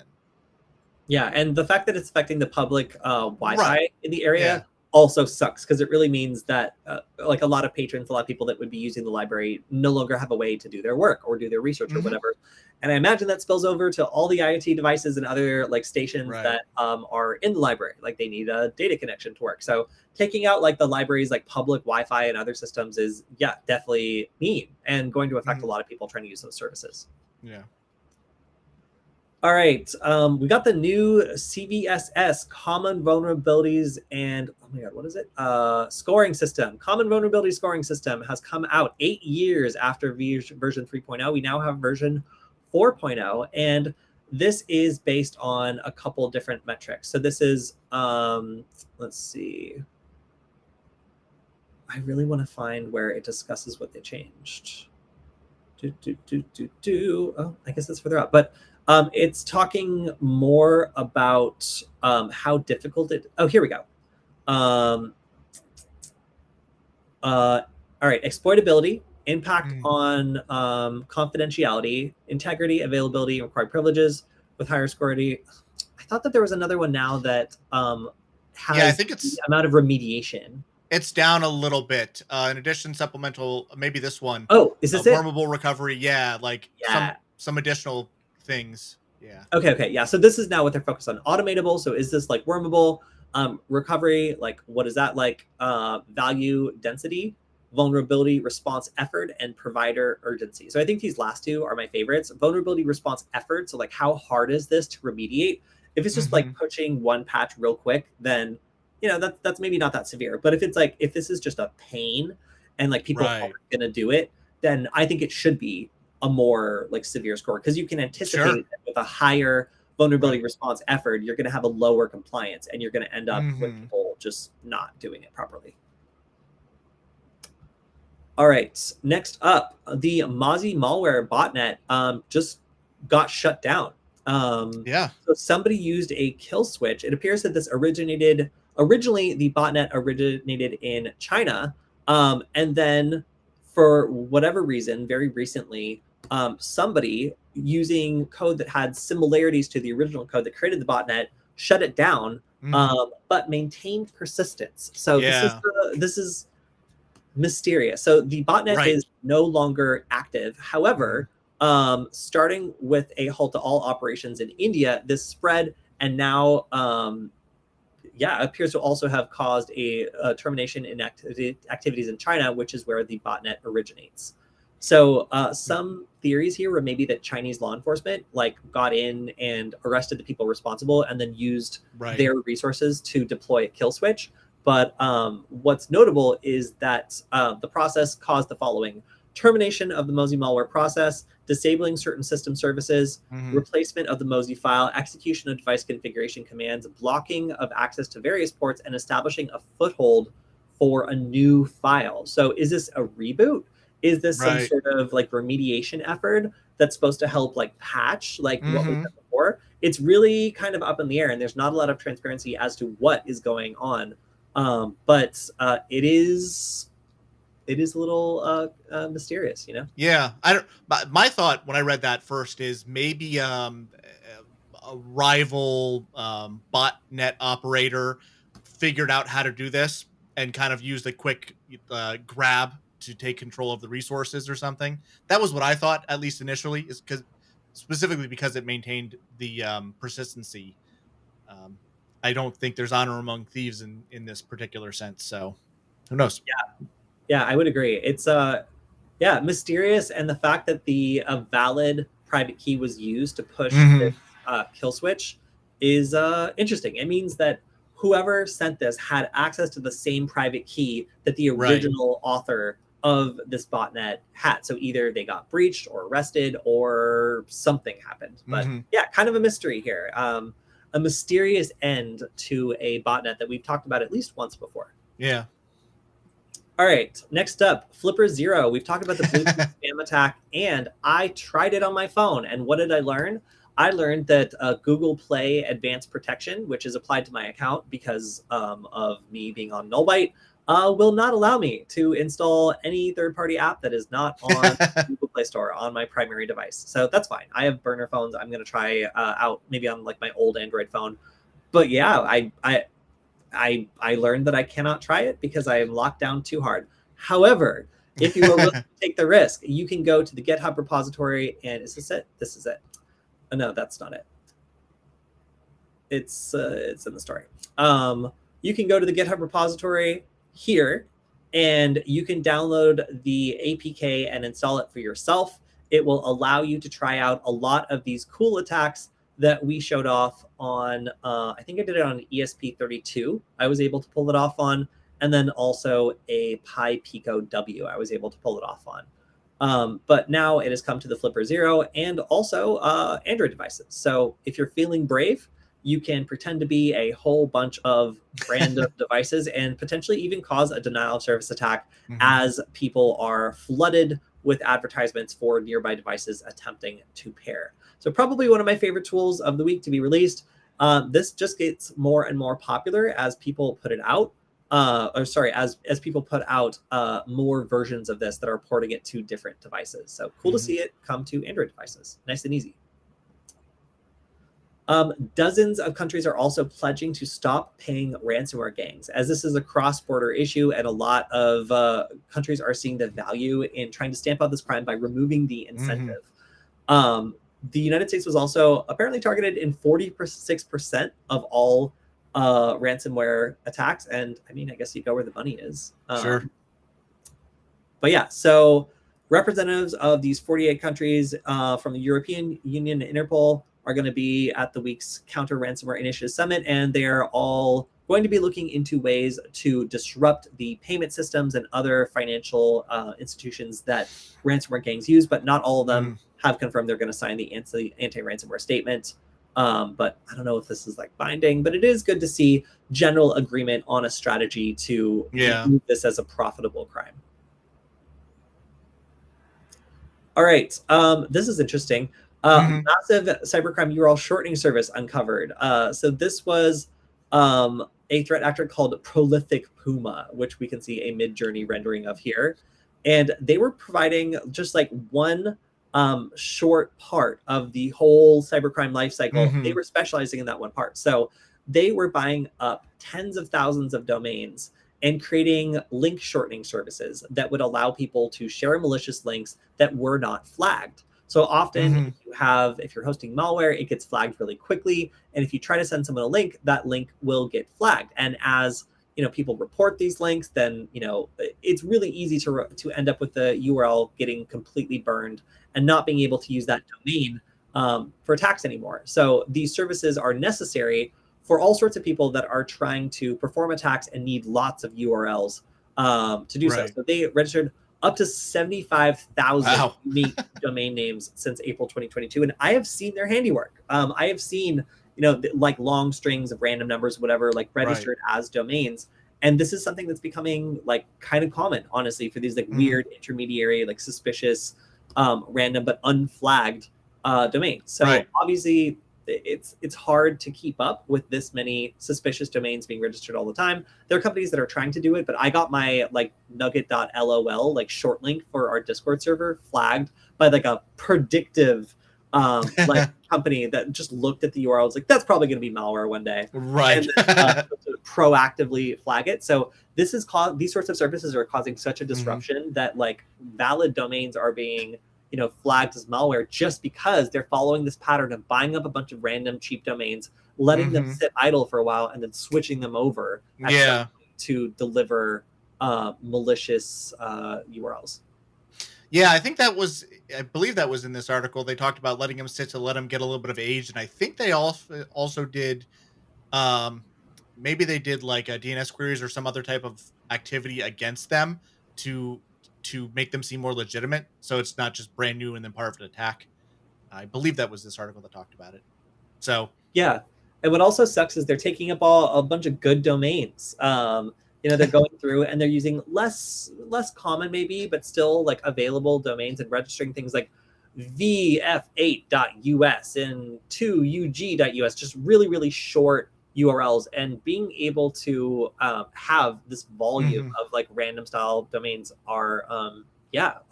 Yeah, and the fact that it's affecting the public Wi-Fi in the area Yeah. also sucks, because it really means that like a lot of patrons, a lot of people that would be using the library no longer have a way to do their work or do their research or whatever. And I imagine that spills over to all the IoT devices and other like stations that are in the library. Like they need a data connection to work. So taking out like the library's like public Wi-Fi and other systems is, yeah, definitely mean and going to affect a lot of people trying to use those services. Yeah. All right, we got the new CVSS, Common Vulnerabilities and, oh my God, what is it? Scoring System. Common Vulnerability Scoring System has come out 8 years after version 3.0. We now have version 4.0, and this is based on a couple different metrics. So this is, let's see. I really want to find where it discusses what they changed. Oh, I guess that's further up, but it's talking more about how difficult it. Oh, here we go. All right, exploitability, impact on confidentiality, integrity, availability, and required privileges with higher security. I thought that there was another one now that has I think it's the amount of remediation. It's down a little bit. In addition, supplemental, maybe this one. Oh, is this it? Wormable recovery. Yeah, like some additional things. Yeah. Okay. Yeah. So this is now what they're focused on. Automatable. So is this like wormable? Recovery, like what is that like? Value density, vulnerability response effort, and provider urgency. So I think these last two are my favorites. Vulnerability response effort. So like how hard is this to remediate? If it's just like pushing one patch real quick, then that's maybe not that severe. But if it's like, if this is just a pain and like people aren't going to do it, then I think it should be a more like severe score, because you can anticipate that with a higher vulnerability response effort, you're going to have a lower compliance and you're going to end up with people just not doing it properly. All right, next up, the Mozzie malware botnet just got shut down. So somebody used a kill switch. It appears that this originally the botnet originated in China, and then for whatever reason, very recently, somebody using code that had similarities to the original code that created the botnet shut it down, but maintained persistence. So this is mysterious. So the botnet is no longer active. However, starting with a halt to all operations in India, this spread and now appears to also have caused a termination in activities in China, which is where the botnet originates. So some theories here were maybe that Chinese law enforcement like got in and arrested the people responsible and then used their resources to deploy a kill switch. But what's notable is that the process caused the following. termination of the Mosey malware process, disabling certain system services, replacement of the Mosey file, execution of device configuration commands, blocking of access to various ports, and establishing a foothold for a new file. So is this a reboot? Is this some sort of like remediation effort that's supposed to help like patch like what was done before? It's really kind of up in the air, and there's not a lot of transparency as to what is going on. But it is a little mysterious, you know? Yeah, I don't. My thought when I read that first is maybe a rival botnet operator figured out how to do this and kind of used a quick grab to take control of the resources or something. That was what I thought, at least initially, is specifically because it maintained the persistency. I don't think there's honor among thieves in this particular sense. So who knows? Yeah, I would agree. It's mysterious, and the fact that the valid private key was used to push this kill switch is interesting. It means that whoever sent this had access to the same private key that the original author of this botnet had. So either they got breached or arrested or something happened. But yeah, kind of a mystery here. A mysterious end to a botnet that we've talked about at least once before. Yeah. All right, next up, Flipper Zero. We've talked about the Bluetooth spam attack, and I tried it on my phone. And what did I learn? I learned that Google Play Advanced Protection, which is applied to my account because of me being on Nullbyte, will not allow me to install any third-party app that is not on Google Play Store on my primary device. So that's fine. I have burner phones. I'm going to try out maybe on like my old Android phone. But yeah, I learned that I cannot try it because I am locked down too hard. However, if you are willing to take the risk, you can go to the GitHub repository, and is this it? This is it. Oh, no, that's not it. It's in the story. You can go to the GitHub repository here, and you can download the APK and install it for yourself. It will allow you to try out a lot of these cool attacks that we showed off on, I think I did it on ESP32. I was able to pull it off on, and then also a Pi Pico W I was able to pull it off on. But now it has come to the Flipper Zero and also Android devices. So if you're feeling brave, you can pretend to be a whole bunch of random devices and potentially even cause a denial of service attack as people are flooded with advertisements for nearby devices attempting to pair. So probably one of my favorite tools of the week to be released. This just gets more and more popular as people put it out. As people put out more versions of this that are porting it to different devices. So cool to see it come to Android devices. Nice and easy. Dozens of countries are also pledging to stop paying ransomware gangs, as this is a cross-border issue, and a lot of countries are seeing the value in trying to stamp out this crime by removing the incentive. The United States was also apparently targeted in 46% of all ransomware attacks, and I mean, I guess you go where the money is. Sure. But yeah, so representatives of these 48 countries from the European Union and Interpol are going to be at the week's Counter Ransomware Initiative Summit, and they're all going to be looking into ways to disrupt the payment systems and other financial institutions that ransomware gangs use, but not all of them have confirmed they're going to sign the anti-ransomware statement. But I don't know if this is like binding, but it is good to see general agreement on a strategy to move this as a profitable crime. All right, this is interesting. Massive cybercrime URL shortening service uncovered. So this was a threat actor called Prolific Puma, which we can see a mid-journey rendering of here. And they were providing just like one short part of the whole cybercrime lifecycle. They were specializing in that one part. So they were buying up tens of thousands of domains and creating link shortening services that would allow people to share malicious links that were not flagged. So often if you're hosting malware, it gets flagged really quickly. And if you try to send someone a link, that link will get flagged. And as people report these links, then it's really easy to end up with the URL getting completely burned and not being able to use that domain for attacks anymore. So these services are necessary for all sorts of people that are trying to perform attacks and need lots of URLs to do so. So they registered up to 75,000 Wow. unique domain names since April 2022. And I have seen their handiwork. I have seen, like long strings of random numbers, whatever, like registered as domains. And this is something that's becoming like kind of common, honestly, for these like weird intermediary, like suspicious, random but unflagged domains. So obviously it's hard to keep up with this many suspicious domains being registered all the time. There are companies that are trying to do it, but I got my like nugget.lol like short link for our Discord server flagged by like a predictive like company that just looked at the URL, like that's probably going to be malware one day, right? And then, to proactively flag it. So this is these sorts of services are causing such a disruption that like valid domains are being flagged as malware just because they're following this pattern of buying up a bunch of random cheap domains, letting them sit idle for a while, and then switching them over to deliver malicious URLs. Yeah, I believe that was in this article. They talked about letting them sit to let them get a little bit of age, and I think they also did, maybe they did like a DNS queries or some other type of activity against them to make them seem more legitimate, so it's not just brand new and then part of an attack. I believe that was this article that talked about it. So yeah, and what also sucks is they're taking up a bunch of good domains. They're going through and they're using less common maybe, but still like available domains and registering things like vf8.us and 2ug.us, just really, really short URLs, and being able to have this volume of like random style domains are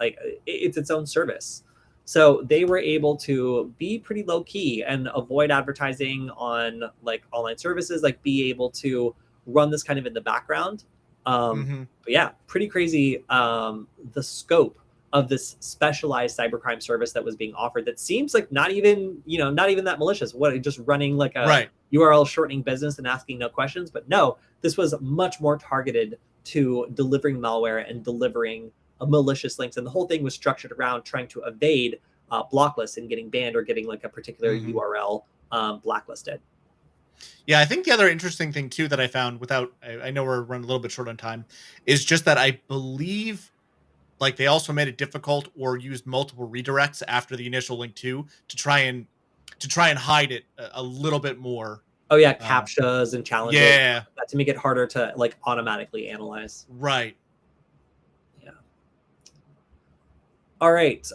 like it's its own service. So they were able to be pretty low key and avoid advertising on like online services, like be able to run this kind of in the background. But yeah, pretty crazy the scope of this specialized cybercrime service that was being offered that seems like not even that malicious. What, just running like a URL shortening business and asking no questions? But no, this was much more targeted to delivering malware and delivering malicious links. And the whole thing was structured around trying to evade block lists and getting banned or getting like a particular URL blacklisted. Yeah, I think the other interesting thing too that I found, I know we're running a little bit short on time, is just that I believe like they also made it difficult or used multiple redirects after the initial link to try and hide it a little bit more. Oh yeah, captchas and challenges. Yeah, to make it harder to like automatically analyze. Right. Yeah. All right.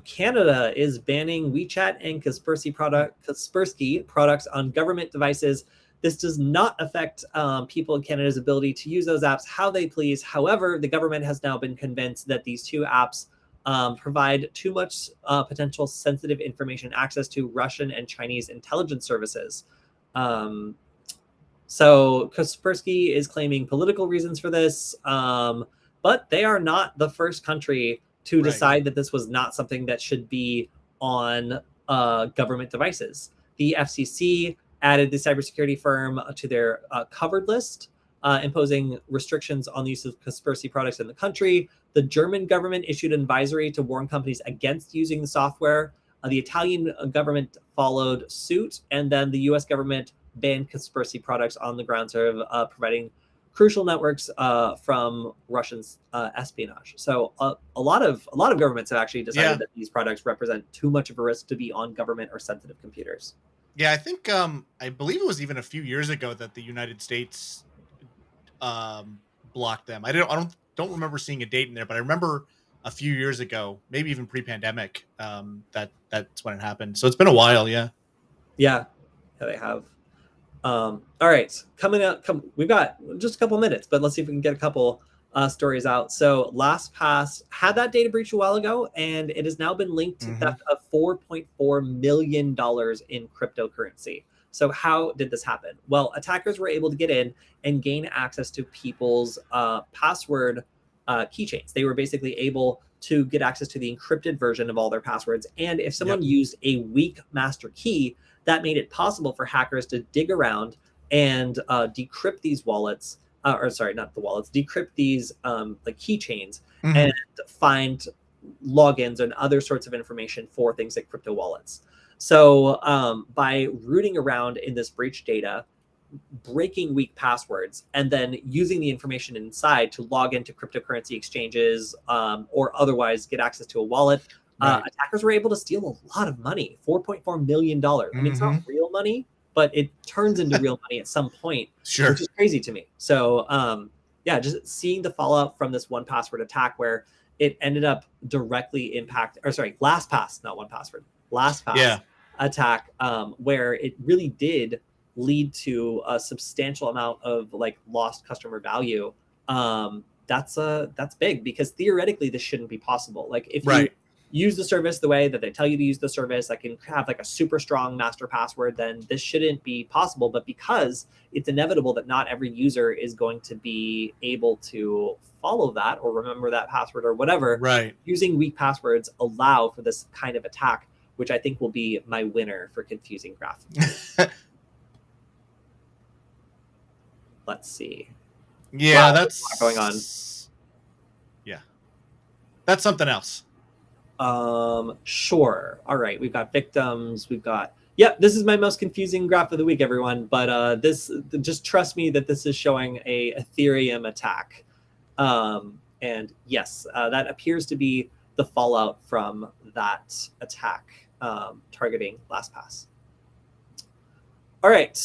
Canada is banning WeChat and Kaspersky products on government devices. This does not affect people in Canada's ability to use those apps how they please. However, the government has now been convinced that these two apps provide too much potential sensitive information access to Russian and Chinese intelligence services. So Kaspersky is claiming political reasons for this, but they are not the first country to decide that this was not something that should be on government devices. The FCC added the cybersecurity firm to their covered list, imposing restrictions on the use of Kaspersky products in the country. The German government issued an advisory to warn companies against using the software. The Italian government followed suit, and then the U.S. government banned Kaspersky products on the grounds of providing crucial networks from Russian espionage. So a lot of governments have actually decided that these products represent too much of a risk to be on government or sensitive computers. Yeah, I think I believe it was even a few years ago that the United States blocked them. I don't remember seeing a date in there, but I remember a few years ago, maybe even pre-pandemic, that's when it happened. So it's been a while, yeah. Yeah, they have. All right, coming up, we've got just a couple minutes, but let's see if we can get a couple stories out. So Lastpass had that data breach a while ago, and it has now been linked to theft of $4.4 million in cryptocurrency. So how did this happen? Well, attackers were able to get in and gain access to people's password keychains. They were basically able to get access to the encrypted version of all their passwords. And if someone used a weak master key, that made it possible for hackers to dig around and decrypt these wallets, decrypt these like keychains and find logins and other sorts of information for things like crypto wallets. So by rooting around in this breach data, breaking weak passwords and then using the information inside to log into cryptocurrency exchanges or otherwise get access to a wallet. Attackers were able to steal a lot of money, $4.4 million. I mean, it's not real money, but it turns into real money at some point, which is crazy to me. So yeah, just seeing the fallout from this 1Password attack where it ended up directly Lastpass, not 1Password, Lastpass attack, where it really did lead to a substantial amount of like lost customer value. That's big, because theoretically this shouldn't be possible. Like if you use the service the way that they tell you to use the service, that can have like a super strong master password, then this shouldn't be possible. But because it's inevitable that not every user is going to be able to follow that or remember that password or whatever, using weak passwords allow for this kind of attack, which I think will be my winner for confusing graph. Let's see. Yeah, that's going on. Yeah, that's something else. Sure. All right, we've got victims. We've got this is my most confusing graph of the week, everyone. But this, just trust me that this is showing a Ethereum attack. And yes, that appears to be the fallout from that attack targeting LastPass. All right,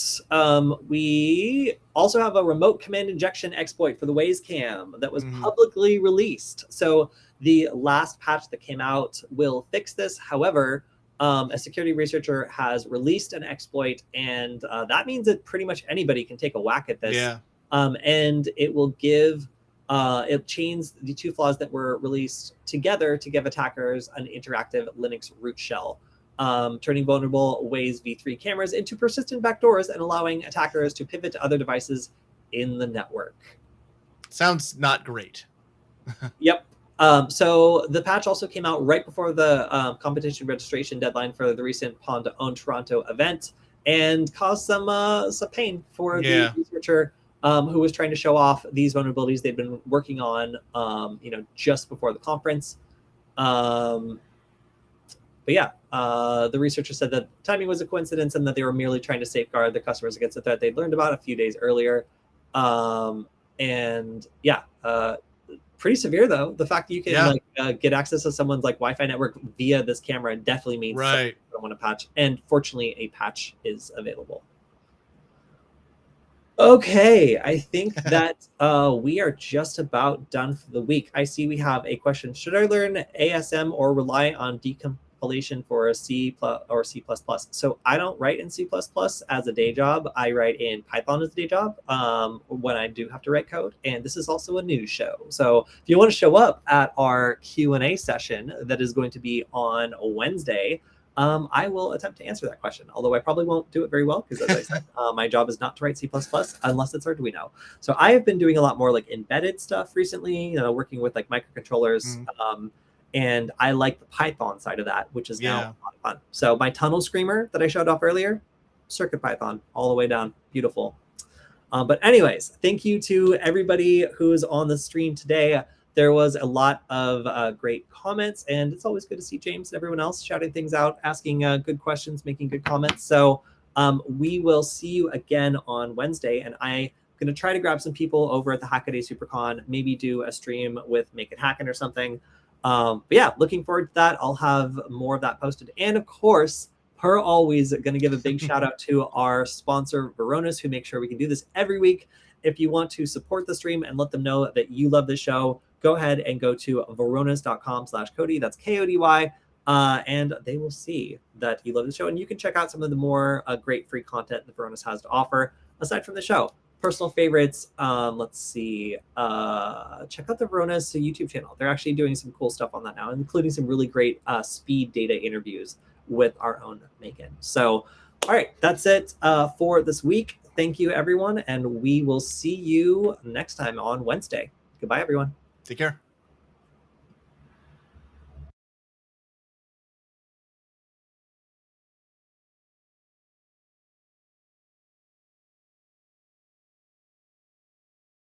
we also have a remote command injection exploit for the Waze cam that was publicly released. So the last patch that came out will fix this. However, a security researcher has released an exploit, and that means that pretty much anybody can take a whack at this. And it will give, it chains the two flaws that were released together to give attackers an interactive Linux root shell. Turning vulnerable Waze v3 cameras into persistent backdoors and allowing attackers to pivot to other devices in the network. Sounds not great. Yep. So the patch also came out right before the competition registration deadline for the recent Pawn to Own Toronto event, and caused some pain for the researcher who was trying to show off these vulnerabilities they've been working on, just before the conference. But yeah, the researcher said that timing was a coincidence and that they were merely trying to safeguard the customers against a threat they'd learned about a few days earlier. Pretty severe though. The fact that you can get access to someone's like Wi-Fi network via this camera definitely means you don't want to patch. And fortunately, a patch is available. Okay, I think that we are just about done for the week. I see we have a question. Should I learn ASM or rely on decompilation for C or C++? So I don't write in C++ as a day job. I write in Python as a day job when I do have to write code. And this is also a news show. So if you want to show up at our Q&A session that is going to be on Wednesday, I will attempt to answer that question, although I probably won't do it very well because, as I said, my job is not to write C++ unless it's Arduino. So I have been doing a lot more like embedded stuff recently, working with like microcontrollers. And I like the Python side of that, which is now a lot of fun. So my tunnel screamer that I showed off earlier, CircuitPython all the way down. Beautiful. But anyways, thank you to everybody who's on the stream today. There was a lot of great comments, and it's always good to see James and everyone else shouting things out, asking good questions, making good comments. So we will see you again on Wednesday, and I'm going to try to grab some people over at the Hackaday SuperCon, maybe do a stream with Make It Hacken or something. But yeah, looking forward to that. I'll have more of that posted. And of course, per always, going to give a big shout out to our sponsor, Varonis, who makes sure we can do this every week. If you want to support the stream and let them know that you love the show, go ahead and go to varonis.com/Kody. That's Kody. And they will see that you love the show. And you can check out some of the more great free content that Varonis has to offer aside from the show. Personal favorites, let's see. Check out the Varonis YouTube channel. They're actually doing some cool stuff on that now, including some really great speed data interviews with our own Megan. So, all right, that's it for this week. Thank you, everyone. And we will see you next time on Wednesday. Goodbye, everyone. Take care.